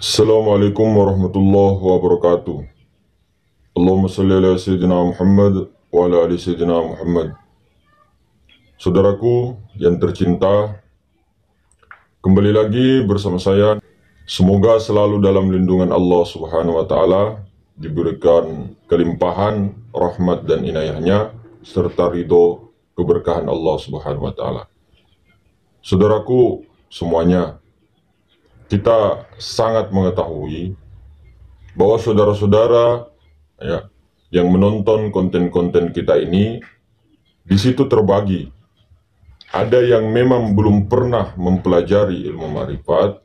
Assalamualaikum warahmatullahi wabarakatuh. Allahumma salli ala Sayyidina Muhammad wa ala ali Sayyidina Muhammad. Saudaraku yang tercinta, kembali lagi bersama saya. Semoga selalu dalam lindungan Allah Subhanahu wa Ta'ala, diberikan kelimpahan rahmat dan inayahnya serta ridho keberkahan Allah Subhanahu wa Ta'ala. Saudaraku semuanya, kita sangat mengetahui bahwa saudara-saudara yang menonton konten-konten kita ini di situ terbagi. Ada yang memang belum pernah mempelajari ilmu ma'rifat,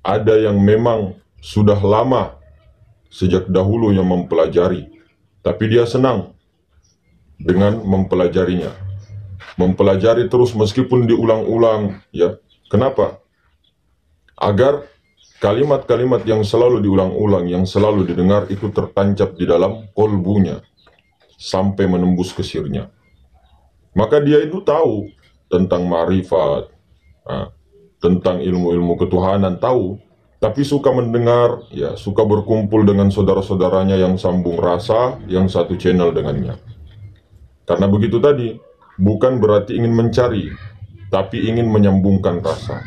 ada yang memang sudah lama sejak dahulu yang mempelajari, tapi dia senang dengan mempelajarinya. Mempelajari terus meskipun diulang-ulang, ya. Kenapa? Agar kalimat-kalimat yang selalu diulang-ulang, yang selalu didengar itu tertancap di dalam kolbunya sampai menembus ke sirnya. Maka dia itu tahu tentang ma'rifat, tentang ilmu-ilmu ketuhanan, tahu, tapi suka mendengar, ya, suka berkumpul dengan saudara-saudaranya yang sambung rasa, yang satu channel dengannya. Karena begitu tadi, bukan berarti ingin mencari, tapi ingin menyambungkan rasa.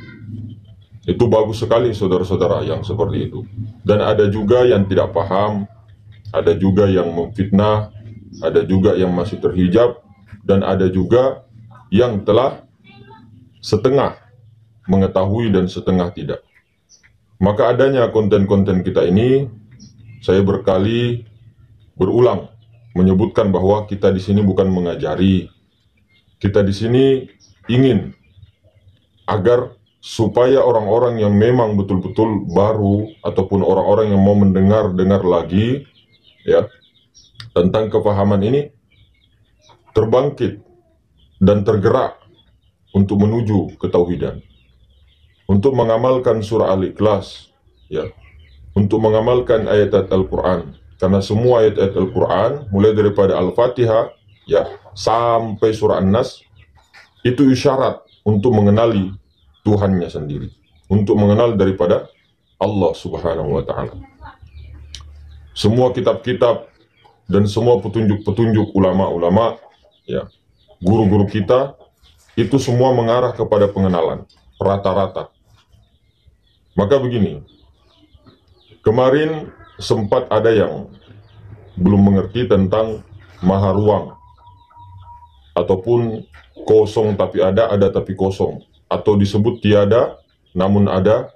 Itu bagus sekali saudara-saudara yang seperti itu. Dan ada juga yang tidak paham, ada juga yang memfitnah, ada juga yang masih terhijab, dan ada juga yang telah setengah mengetahui dan setengah tidak. Maka adanya konten-konten kita ini, saya berkali berulang menyebutkan bahwa kita di sini bukan mengajari. Kita di sini ingin agar supaya orang-orang yang memang betul-betul baru ataupun orang-orang yang mau mendengar lagi, ya, tentang kepahaman ini terbangkit dan tergerak untuk menuju ketauhidan, untuk mengamalkan surah Al-Ikhlas, ya, untuk mengamalkan ayat-ayat Al-Quran. Karena semua ayat-ayat Al-Quran mulai daripada Al-Fatihah, ya, sampai surah An-Nas itu isyarat untuk mengenali Tuhannya sendiri, untuk mengenal daripada Allah Subhanahu wa Ta'ala. Semua kitab-kitab dan semua petunjuk-petunjuk ulama-ulama, ya, guru-guru kita, itu semua mengarah kepada pengenalan rata-rata. Maka begini, kemarin sempat ada yang belum mengerti tentang maha ruang ataupun kosong tapi ada tapi kosong, atau disebut tiada namun ada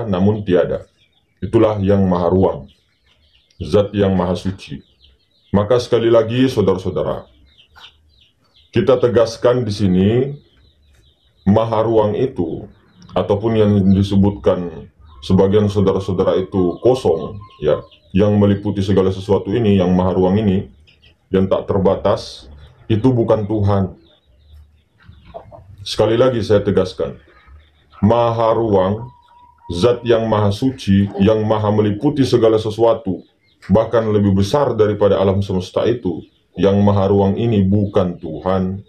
namun tiada. Itulah yang maha ruang, zat yang maha suci. Maka sekali lagi saudara-saudara, kita tegaskan di sini, maha ruang itu ataupun yang disebutkan sebagian saudara-saudara itu kosong, ya, yang meliputi segala sesuatu ini, yang maha ruang ini, yang tak terbatas, itu bukan Tuhan. Sekali lagi saya tegaskan, maha ruang, zat yang maha suci, yang maha meliputi segala sesuatu, bahkan lebih besar daripada alam semesta itu, yang maha ruang ini bukan Tuhan.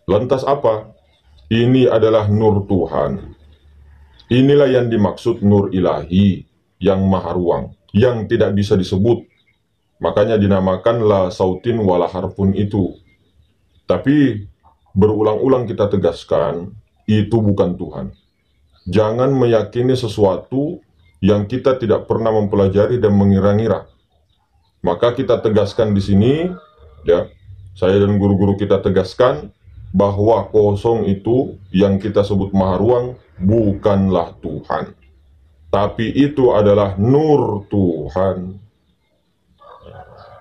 Lantas apa? Ini adalah nur Tuhan. Inilah yang dimaksud nur ilahi, yang maha ruang, yang tidak bisa disebut. Makanya dinamakan la sautin wala harfun itu. Tapi berulang-ulang kita tegaskan, itu bukan Tuhan. Jangan meyakini sesuatu yang kita tidak pernah mempelajari dan mengira-ngira. Maka kita tegaskan di sini, ya, saya dan guru-guru kita tegaskan bahwa kosong itu yang kita sebut maha ruang bukanlah Tuhan, tapi itu adalah nur Tuhan.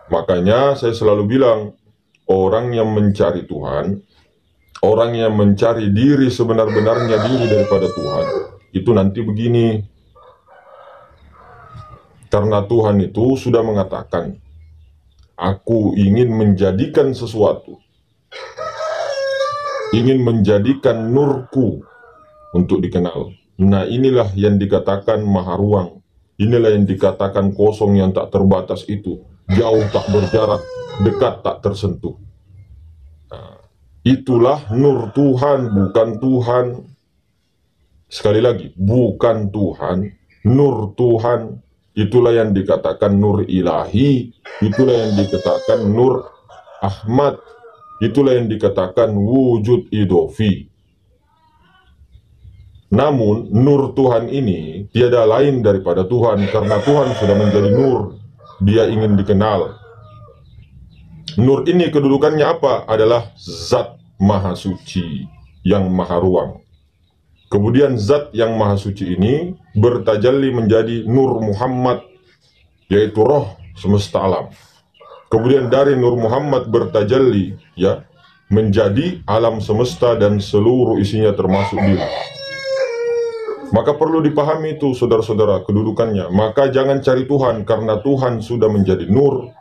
Makanya saya selalu bilang, orang yang mencari Tuhan, orang yang mencari diri sebenar-benarnya diri daripada Tuhan, itu nanti begini. Karena Tuhan itu sudah mengatakan, aku ingin menjadikan sesuatu, ingin menjadikan nurku untuk dikenal. Nah, inilah yang dikatakan maha ruang. Inilah yang dikatakan kosong yang tak terbatas itu. Jauh tak berjarak, dekat tak tersentuh. Itulah nur Tuhan, bukan Tuhan. Sekali lagi, bukan Tuhan, nur Tuhan. Itulah yang dikatakan nur ilahi, itulah yang dikatakan nur Ahmad, itulah yang dikatakan wujud idofi. Namun, nur Tuhan ini tiada lain daripada Tuhan, karena Tuhan sudah menjadi nur. Dia ingin dikenal. Nur ini kedudukannya apa? Adalah zat maha suci yang maha ruang. Kemudian zat yang maha suci ini bertajalli menjadi Nur Muhammad, yaitu roh semesta alam. Kemudian dari Nur Muhammad bertajalli menjadi alam semesta dan seluruh isinya termasuk diri. Maka perlu dipahami itu saudara-saudara kedudukannya. Maka jangan cari Tuhan karena Tuhan sudah menjadi nur.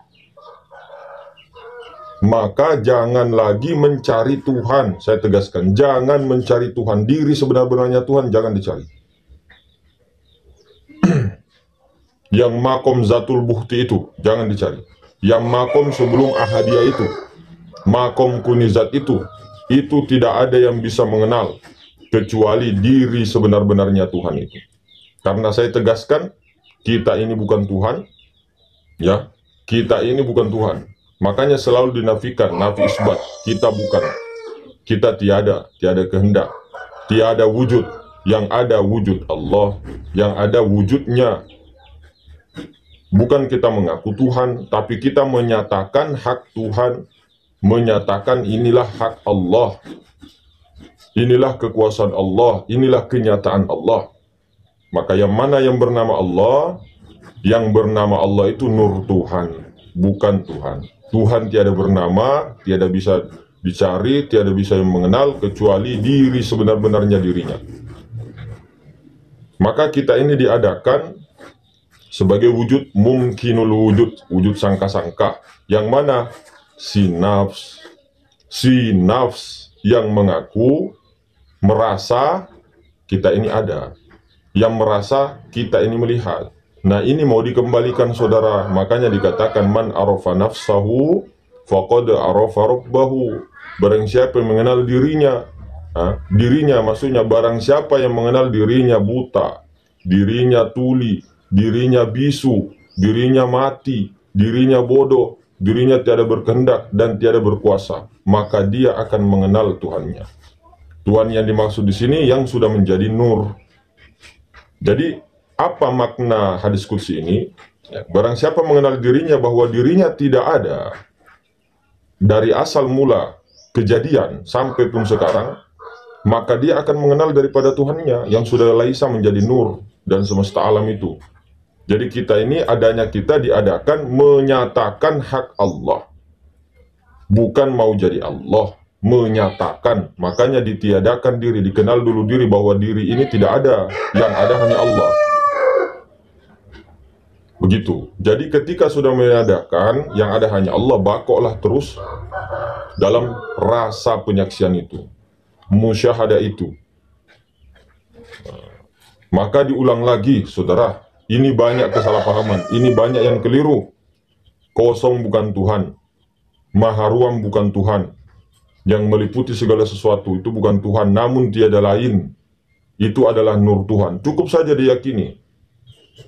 Maka jangan lagi mencari Tuhan. Saya tegaskan, jangan mencari Tuhan. Diri sebenar-benarnya Tuhan jangan dicari. Yang makom zatul buhti itu jangan dicari. Yang makom sebelum ahadiyah itu, makom kunizat itu tidak ada yang bisa mengenal kecuali diri sebenar-benarnya Tuhan itu. Karena saya tegaskan, kita ini bukan Tuhan, kita ini bukan Tuhan. Makanya selalu dinafikan, nafi isbat, kita bukan, kita tiada kehendak, tiada wujud, yang ada wujud Allah, yang ada wujudnya. Bukan kita mengaku Tuhan, tapi kita menyatakan hak Tuhan, menyatakan inilah hak Allah, inilah kekuasaan Allah, inilah kenyataan Allah. Maka yang mana yang bernama Allah? Yang bernama Allah itu nur Tuhan, bukan Tuhan. Tuhan tiada bernama, tiada bisa dicari, tiada bisa mengenal kecuali diri sebenar-benarnya dirinya. Maka kita ini diadakan sebagai wujud mungkinul wujud, wujud sangka-sangka, yang mana si nafs yang mengaku, merasa kita ini ada, yang merasa kita ini melihat. Nah ini mau dikembalikan saudara, makanya dikatakan man arafa nafsahu faqad arafa rabbahu. Barang siapa yang mengenal dirinya, dirinya maksudnya barang siapa yang mengenal dirinya buta, dirinya tuli, dirinya bisu, dirinya mati, dirinya bodoh, dirinya tiada berkehendak dan tiada berkuasa, maka dia akan mengenal Tuhannya. Tuhan yang dimaksud di sini yang sudah menjadi nur. Jadi apa makna hadis qudsi ini? Barang siapa mengenal dirinya bahwa dirinya tidak ada dari asal mula kejadian sampai pun sekarang, maka dia akan mengenal daripada Tuhannya yang sudah laisa menjadi nur dan semesta alam itu. Jadi kita ini adanya kita diadakan menyatakan hak Allah, bukan mau jadi Allah, menyatakan. Makanya ditiadakan diri, dikenal dulu diri bahwa diri ini tidak ada, yang ada hanya Allah. Begitu. Jadi ketika sudah meniadakan yang ada hanya Allah, bakoklah terus dalam rasa penyaksian itu, musyahadah itu. Maka diulang lagi saudara, ini banyak kesalahpahaman, ini banyak yang keliru. Kosong bukan Tuhan, maha ruang bukan Tuhan, yang meliputi segala sesuatu itu bukan Tuhan, namun tiada lain. Itu adalah nur Tuhan. Cukup saja diyakini.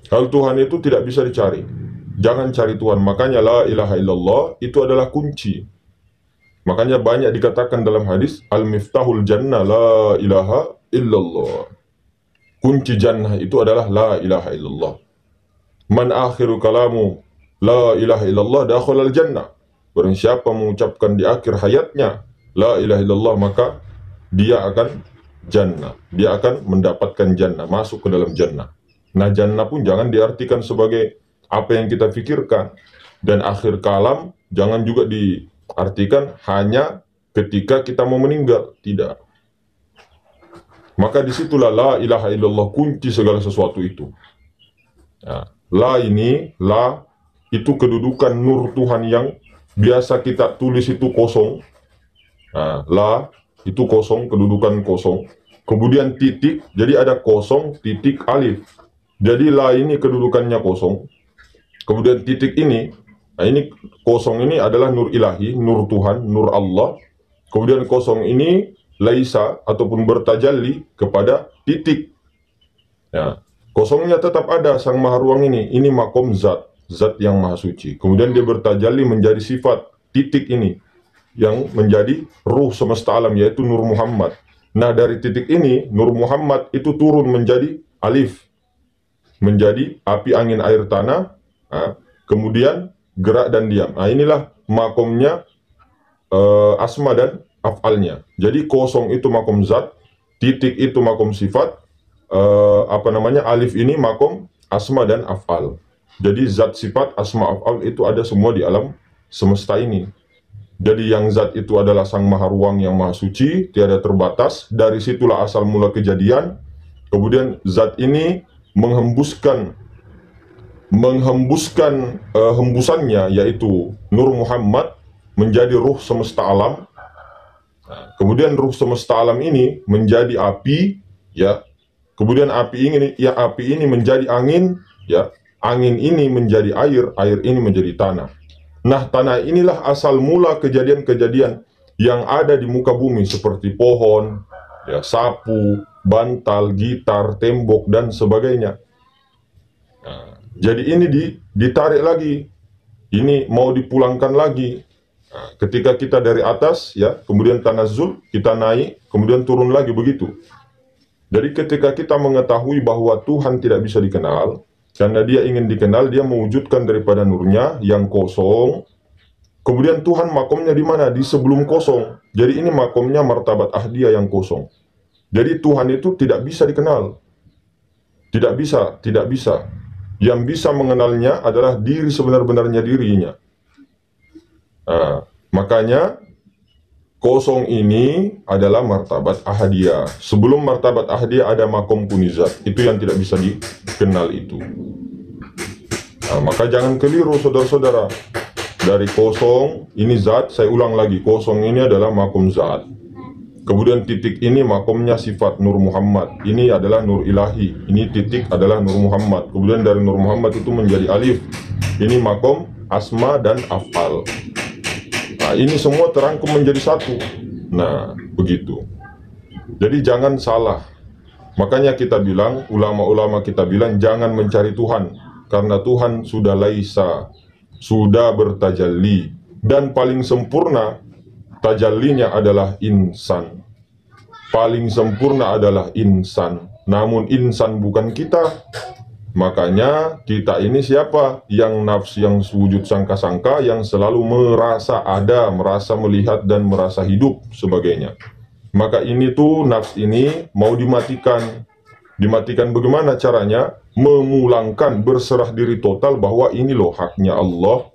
Hal Tuhan itu tidak bisa dicari. Jangan cari Tuhan. Makanya la ilaha illallah itu adalah kunci. Makanya banyak dikatakan dalam hadis, al-miftahul jannah la ilaha illallah. Kunci jannah itu adalah la ilaha illallah. Man akhiru kalamu la ilaha illallah dakhalal jannah. Barang siapa mengucapkan di akhir hayatnya la ilaha illallah, maka dia akan jannah. Dia akan mendapatkan jannah, masuk ke dalam jannah. Nah jannah pun jangan diartikan sebagai apa yang kita pikirkan. Dan akhir kalam jangan juga diartikan hanya ketika kita mau meninggal. Tidak. Maka disitulah la ilaha illallah kunci segala sesuatu itu. Nah, la itu kedudukan nur Tuhan yang biasa kita tulis itu kosong. Nah, la itu kosong, kedudukan kosong. Kemudian titik, jadi ada kosong, titik, alif. Jadi la ini kedudukannya kosong. Kemudian titik ini, nah ini kosong ini adalah nur ilahi, nur Tuhan, nur Allah. Kemudian kosong ini laisa ataupun bertajalli kepada titik. Ya, kosongnya tetap ada sang maha ruang ini makom zat, zat yang maha suci. Kemudian dia bertajalli menjadi sifat titik ini yang menjadi ruh semesta alam, yaitu Nur Muhammad. Nah, dari titik ini Nur Muhammad itu turun menjadi alif, menjadi api, angin, air, tanah. Nah, kemudian gerak dan diam. Nah, inilah makomnya asma dan af'alnya. Jadi kosong itu makom zat, titik itu makom sifat, alif ini makom asma dan af'al. Jadi zat, sifat, asma, af'al itu ada semua di alam semesta ini. Jadi yang zat itu adalah sang maha ruang yang maha suci, tiada terbatas. Dari situlah asal mula kejadian. Kemudian zat ini menghembuskan hembusannya, yaitu Nur Muhammad, menjadi ruh semesta alam. Nah, kemudian ruh semesta alam ini menjadi api, ya. Kemudian api ini menjadi angin, ya. Angin ini menjadi air, air ini menjadi tanah. Nah, tanah inilah asal mula kejadian-kejadian yang ada di muka bumi, seperti pohon, ya, sapu, bantal, gitar, tembok, dan sebagainya. Nah, jadi ini ditarik lagi, ini mau dipulangkan lagi. Nah, ketika kita dari atas, ya, kemudian tanazzul, kita naik, kemudian turun lagi, begitu. Jadi ketika kita mengetahui bahwa Tuhan tidak bisa dikenal, karena dia ingin dikenal, dia mewujudkan daripada nurnya yang kosong. Kemudian Tuhan makomnya di mana? Di sebelum kosong. Jadi ini makomnya martabat ahdiyah yang kosong. Jadi Tuhan itu tidak bisa dikenal. Tidak bisa, tidak bisa. Yang bisa mengenalnya adalah diri sebenar-benarnya dirinya. Nah, makanya kosong ini adalah martabat ahadiyah. Sebelum martabat ahadiyah ada makom kunizat. Itu yang tidak bisa dikenal itu. Nah, maka jangan keliru saudara-saudara. Dari kosong, ini zat, saya ulang lagi. Kosong ini adalah makom zat. Kemudian titik ini makomnya sifat Nur Muhammad. Ini adalah Nur Ilahi. Ini titik adalah Nur Muhammad. Kemudian dari Nur Muhammad itu menjadi alif. Ini makom asma dan af'al. Nah, ini semua terangkum menjadi satu. Nah, begitu. Jadi jangan salah. Makanya kita bilang, ulama-ulama kita bilang, jangan mencari Tuhan. Karena Tuhan sudah laisa, sudah bertajalli. Dan paling sempurna, tajallinya adalah insan. Paling sempurna adalah insan. Namun insan bukan kita. Makanya kita ini siapa? Yang nafsu, yang wujud sangka-sangka, yang selalu merasa ada, merasa melihat, dan merasa hidup sebagainya. Maka ini tuh nafsu ini mau dimatikan. Dimatikan bagaimana caranya? Memulangkan, berserah diri total bahwa ini loh haknya Allah.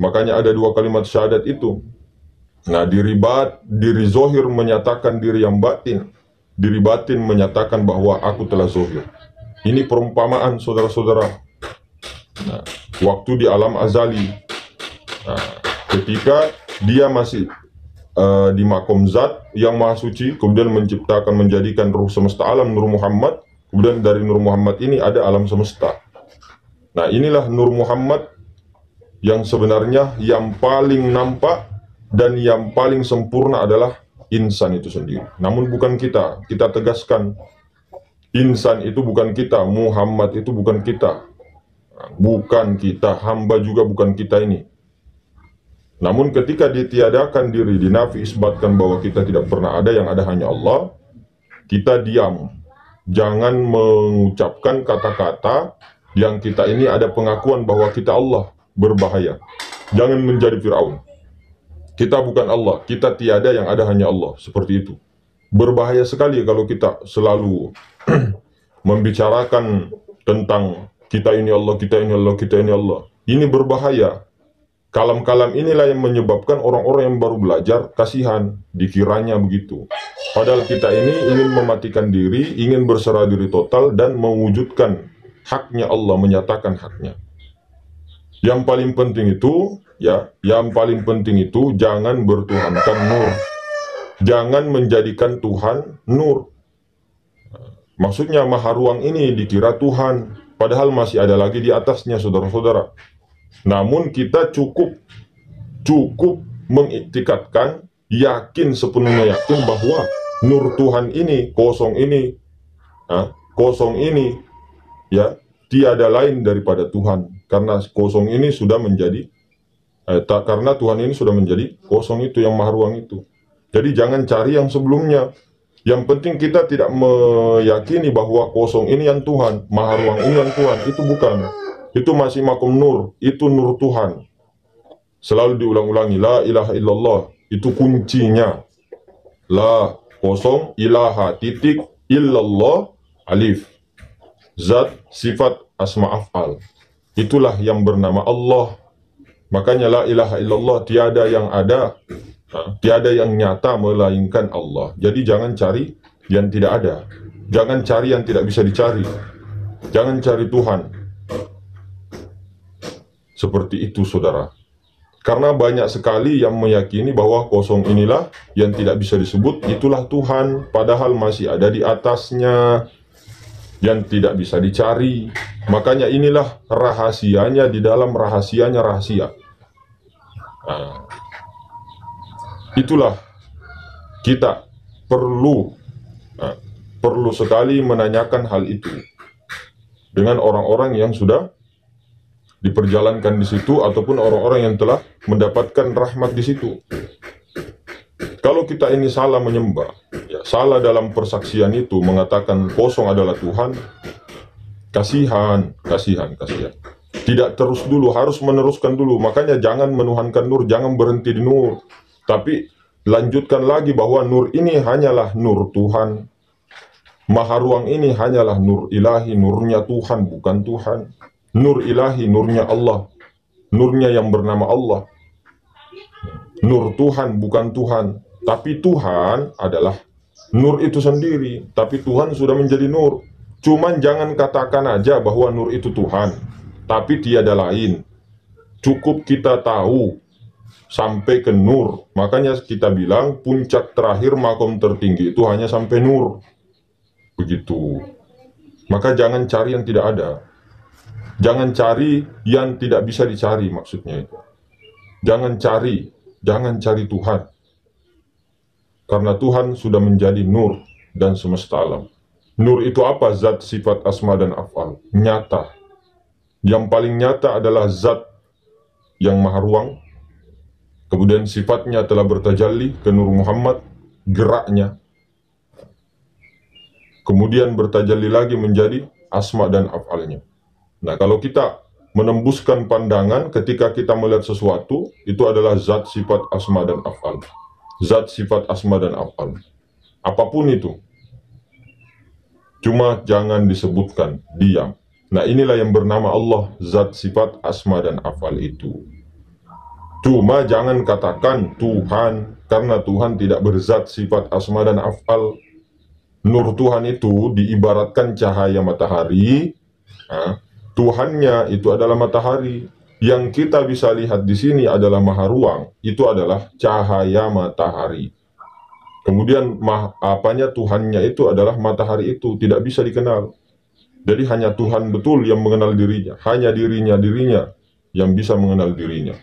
Makanya ada dua kalimat syahadat itu. Nah, diri zohir menyatakan diri yang batin. Diri batin menyatakan bahwa aku telah zohir. Ini perumpamaan saudara-saudara. Nah, waktu di alam azali, nah, ketika dia masih di makom zat yang maha suci, kemudian menciptakan, menjadikan ruh semesta alam Nur Muhammad. Kemudian dari Nur Muhammad ini ada alam semesta. Nah, inilah Nur Muhammad yang sebenarnya yang paling nampak dan yang paling sempurna adalah insan itu sendiri. Namun bukan kita. Kita tegaskan, insan itu bukan kita, Muhammad itu bukan kita. Bukan kita, hamba juga bukan kita ini. Namun ketika ditiadakan diri, dinafi isbatkan bahwa kita tidak pernah ada, yang ada hanya Allah, kita diam. Jangan mengucapkan kata-kata yang kita ini ada pengakuan bahwa kita Allah, berbahaya. Jangan menjadi Fir'aun. Kita bukan Allah, kita tiada, yang ada hanya Allah. Seperti itu. Berbahaya sekali kalau kita selalu membicarakan tentang kita ini Allah, kita ini Allah, kita ini Allah. Ini berbahaya. Kalam-kalam inilah yang menyebabkan orang-orang yang baru belajar kasihan, dikiranya begitu. Padahal kita ini ingin mematikan diri, ingin berserah diri total, dan mewujudkan haknya Allah, menyatakan haknya. Yang paling penting itu, ya, yang paling penting itu jangan bertuhankan nur. Jangan menjadikan Tuhan nur. Maksudnya maha ruang ini dikira Tuhan, padahal masih ada lagi di atasnya, saudara-saudara. Namun kita cukup mengiktikadkan, yakin, sepenuhnya yakin bahwa nur Tuhan ini, kosong ini, kosong ini ya tiada lain daripada Tuhan, karena kosong ini sudah menjadi karena Tuhan ini sudah menjadi kosong itu, yang maha ruang itu. Jadi jangan cari yang sebelumnya. Yang penting kita tidak meyakini bahwa kosong ini yang Tuhan, maha ruang ini yang Tuhan. Itu bukan. Itu masih makom nur. Itu nur Tuhan. Selalu diulang-ulangi. La ilaha illallah. Itu kuncinya. La kosong, ilaha titik, illallah alif. Zat, sifat, asma af'al. Itulah yang bernama Allah. Makanya la ilaha illallah, tiada yang ada, tiada yang nyata melainkan Allah. Jadi jangan cari yang tidak ada. Jangan cari yang tidak bisa dicari. Jangan cari Tuhan. Seperti itu, saudara. Karena banyak sekali yang meyakini bahwa kosong inilah yang tidak bisa disebut, itulah Tuhan. Padahal masih ada di atasnya yang tidak bisa dicari. Makanya inilah rahasianya di dalam rahasianya rahasia. Nah, itulah kita perlu sekali menanyakan hal itu dengan orang-orang yang sudah diperjalankan di situ, ataupun orang-orang yang telah mendapatkan rahmat di situ. Kalau kita ini salah menyembah, ya, salah dalam persaksian itu mengatakan kosong adalah Tuhan, kasihan. Tidak terus dulu, harus meneruskan dulu. Makanya jangan menuhankan nur, jangan berhenti di nur. Tapi lanjutkan lagi bahwa nur ini hanyalah nur Tuhan. Maha ruang ini hanyalah nur ilahi, nurnya Tuhan, bukan Tuhan. Nur ilahi, nurnya Allah. Nurnya yang bernama Allah. Nur Tuhan, bukan Tuhan. Tapi Tuhan adalah nur itu sendiri. Tapi Tuhan sudah menjadi nur. Cuman jangan katakan aja bahwa nur itu Tuhan, tapi tiada lain. Cukup kita tahu sampai ke nur. Makanya kita bilang puncak terakhir makom tertinggi itu hanya sampai nur. Begitu. Maka jangan cari yang tidak ada. Jangan cari yang tidak bisa dicari, maksudnya itu. Jangan cari Tuhan. Karena Tuhan sudah menjadi nur dan semesta alam. Nur itu apa? Zat, sifat, asma, dan af'al. Nyata. Yang paling nyata adalah zat yang maha ruang. Kemudian sifatnya telah bertajalli ke Nur Muhammad, geraknya. Kemudian bertajalli lagi menjadi asma dan af'alnya. Nah, kalau kita menembuskan pandangan ketika kita melihat sesuatu, itu adalah zat, sifat, asma, dan af'al. Zat, sifat, asma, dan af'al. Apapun itu. Cuma jangan disebutkan, diam. Nah, inilah yang bernama Allah, zat, sifat, asma, dan af'al itu. Cuma jangan katakan Tuhan, karena Tuhan tidak berzat, sifat, asma, dan af'al. Nur Tuhan itu diibaratkan cahaya matahari. Tuhannya itu adalah matahari. Yang kita bisa lihat di sini adalah maha ruang. Itu adalah cahaya matahari. Kemudian Tuhannya itu adalah matahari itu, tidak bisa dikenal. Jadi hanya Tuhan betul yang mengenal dirinya. Hanya dirinya yang bisa mengenal dirinya.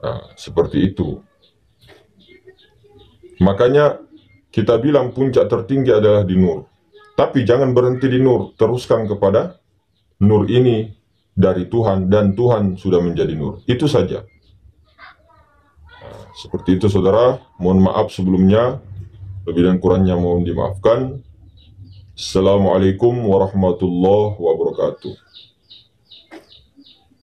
Nah, seperti itu. Makanya kita bilang puncak tertinggi adalah di nur. Tapi jangan berhenti di nur. Teruskan kepada nur ini dari Tuhan, dan Tuhan sudah menjadi nur. Itu saja. Nah, seperti itu, saudara. Mohon maaf sebelumnya. Lebih dan kurangnya mohon dimaafkan. Assalamualaikum warahmatullahi wabarakatuh.